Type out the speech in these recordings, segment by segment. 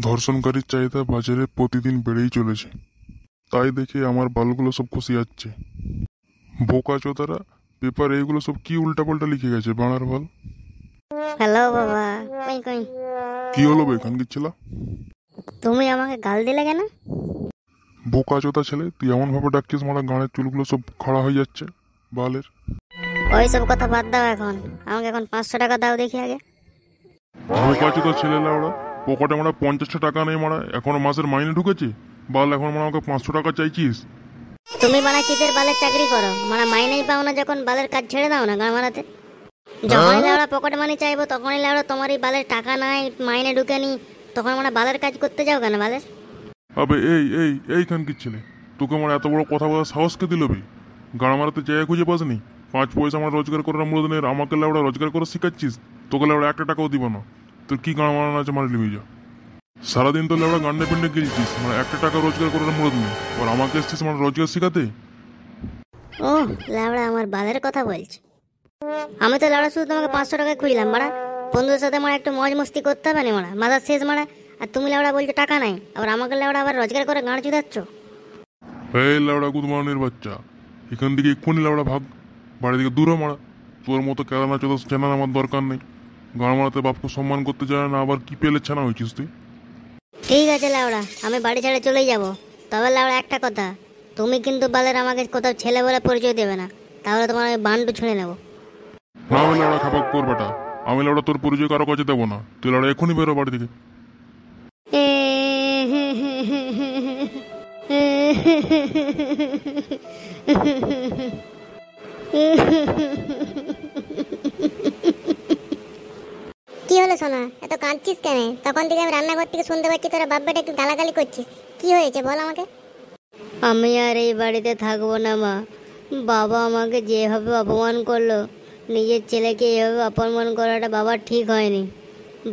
ধর্ষণকারীর চাহিদা বাজারে প্রতিদিন বেড়েই চলেছে, তাই দেখে আমার বালগুলো সব খসে যাচ্ছে। বোকা চোদারা পেপারে এগুলো সব কি উল্টাপাল্টা লিখে গেছে বাংলার বাল। হ্যালো বাবা, কই কই কি হলো বে এখানকার ছেলা? তুমি আমাকে গাল দিলে কেন? বোকা চোদা ছেলে, তুই এমন ভাবে ডাকছিস মারা গানের চুলগুলো সব খাড়া হয়ে যাচ্ছে বালের। ওইসব কথা বাদ দাও, এখন আমাকে 500 টাকা দাও দেখি আগে। বোকা চোদা ছেলে ওরা পকেটে মারা 50টা টাকা নেই মারা, এখনো মাসের মাইনে ঢুকেছে বাল, এখন মারা আমাকে 500 টাকা চাইছিস? তুমি বানা কিসের বালের চাকরি করো? মানে মাইনেই পাও না যখন, বালের কাজ ছেড়ে দাও না গান মারাতে। যখনই লেওড়া পকেট মানি চাইবো তখনই লেওড়া তোমার এই বালের টাকা নাই, মাইনে ঢুকেনি, তখন মানে বালের কাজ করতে যাও কেন বালের? আবে এইখানকার ছেলে, তোকে আমার এত বড় কথা বলার সাহস কে দিল বে? গাড়া মারাতে জায়গা খুঁজে পাসনি? 5 পয়সা আমার রোজগার করার মূল্য নেই, আমাকে লেওড়া রোজগার করে শিখাচ্ছিস? তোকে লেওড়া 1 টাকাও দিব না। তোর কি গাড়া মারানো আছে মারি লিবি যা। সারাদিন তো লেওড়া গান্ডে পিন্ডে গিলছিস, মানে 1 টাকা রোজগার করার মূল্য নেই, আর আমাকে এসছিস মানে রোজগার শিখাতে? ও লেওড়া আমার বালের কথা বলছি। আমি তো লেওড়া শুধু তোমাকে 500 টাকা খুঁজলাম মারা, বন্ধুদের সাথে মারা একটু মজ মস্তি করতে হবে না মারা, মাথার শেষ মারা। আর তুমি লেওড়া বলছো টাকা নাই, আবার আমাকে লেওড়া আবার রোজগার করে গাঁড় চুদাচ্ছ। এই লেওড়া গুদমানের বাচ্চা, এখান থেকে এক্ষুনি লেওড়া ভাগ, বাড়ি থেকে দূরে মারা। তোর মতো কেরানা চোদা চেনার আমার দরকার নেই। গাঁড় মারাতে বাপকে সম্মান করতে চায় না, আবার কি পেলে ছানা হয়েছিস তুই? ঠিক আছে লেওড়া, আমি বাড়ি ছেড়ে চলেই যাব। তবে লেওড়া একটা কথা, তুমি কিন্তু বালের আমাকে কোথাও ছেলে বলে পরিচয় দেবে না, তাহলে তোমার আমি বান্ডু ছুঁড়ে নেবো। না আমি লেওড়া খাপাক কর বেটা, আমি লেওড়া তোর পরিচয় কারো কাছে দেবো না। তুই লেওড়া এখনই বেরো বাড়ি থেকে। কি হলো সোনা, এত কাঁদছিস কেন? তখন থেকে আমি রান্নাঘর থেকে শুনতে পাচ্ছি তোরা বাপ বেটা একটু গালাগালি করছিস। কি হয়েছে বল আমাকে। আমি আর এই বাড়িতে থাকবো না মা। বাবা আমাকে যেভাবে অপমান করলো, নিজের ছেলেকে এভাবে অপমান করাটা বাবার ঠিক হয়নি।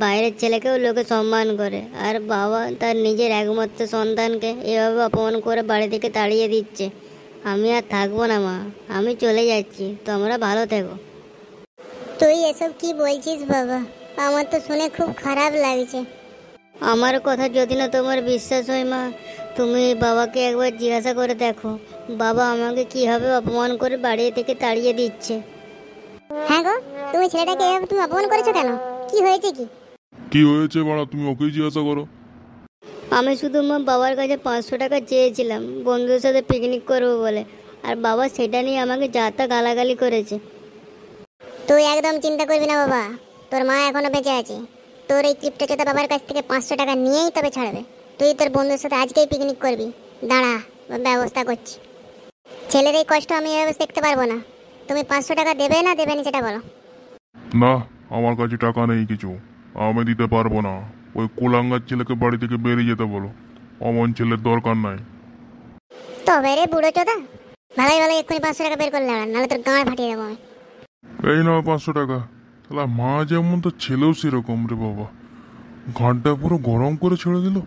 বাইরের ছেলেকেও লোকে সম্মান করে, আর বাবা তার নিজের একমাত্র সন্তানকে এভাবে অপমান করে বাড়ি থেকে তাড়িয়ে দিচ্ছে। আমি আর থাকবো না মা, আমি চলে যাচ্ছি, তোমরা ভালো থেকো। তুই এসব কি বলছিস বাবা? আমার তো শুনে খুব খারাপ লাগছে। আমার কথা যদি না তোমার বিশ্বাস হয় মা, তুমি বাবাকে একবার জিজ্ঞাসা করে দেখো, বাবা আমাকে কিভাবে অপমান করে বাড়ি থেকে তাড়িয়ে দিচ্ছে। হ্যাঁ গো, তুমি ছেলেটাকে এভাবে তুমি অপমান করেছো কেন? কি হয়েছে কি? কি হয়েছে বাড়া, তুমি ওকেই জিজ্ঞাসা করো। আমি শুধু মা বাবার কাছে 500 টাকা চেয়েছিলাম বন্ধুদের সাথে পিকনিক করবো বলে, আর বাবা সেটা নিয়ে আমাকে যা তা গালাগালি করেছে। তুই একদম চিন্তা করবি না বাবা, তোর মা এখনো বেঁচে আছে। তোর এই ক্লিপটা চোদা বাবার কাছ থেকে 500 টাকা নিয়েই তবে ছাড়বে। তুই তোর বন্ধুর সাথে আজকেই পিকনিক করবি। দাঁড়া, ব্যবস্থা করছি। ছেলের এই কষ্ট আমি এভাবে দেখতে পারবো না। তুমি 500 টাকা দেবে না দেবে না সেটা বলো। না, আমার কাছে টাকা নেই কিছু, আমি দিতে পারবো না। ওই কুলাঙ্গার ছেলেকে বাড়ি থেকে বেরিয়ে যেতে বলো, অমন ছেলের দরকার নাই। তবে রে বুড়ো চোদা, ভালোই ভালো এক্ষুনি 500 টাকা বের করলে, নাহলে তোর গাঁড় ফাটিয়ে দেবো আমি। এই নাও 500 টাকা। তাহলে মা যেমন তো ছেলেও সেরকম রে বাবা, ঘাটটা পুরো গরম করে ছেড়ে দিল।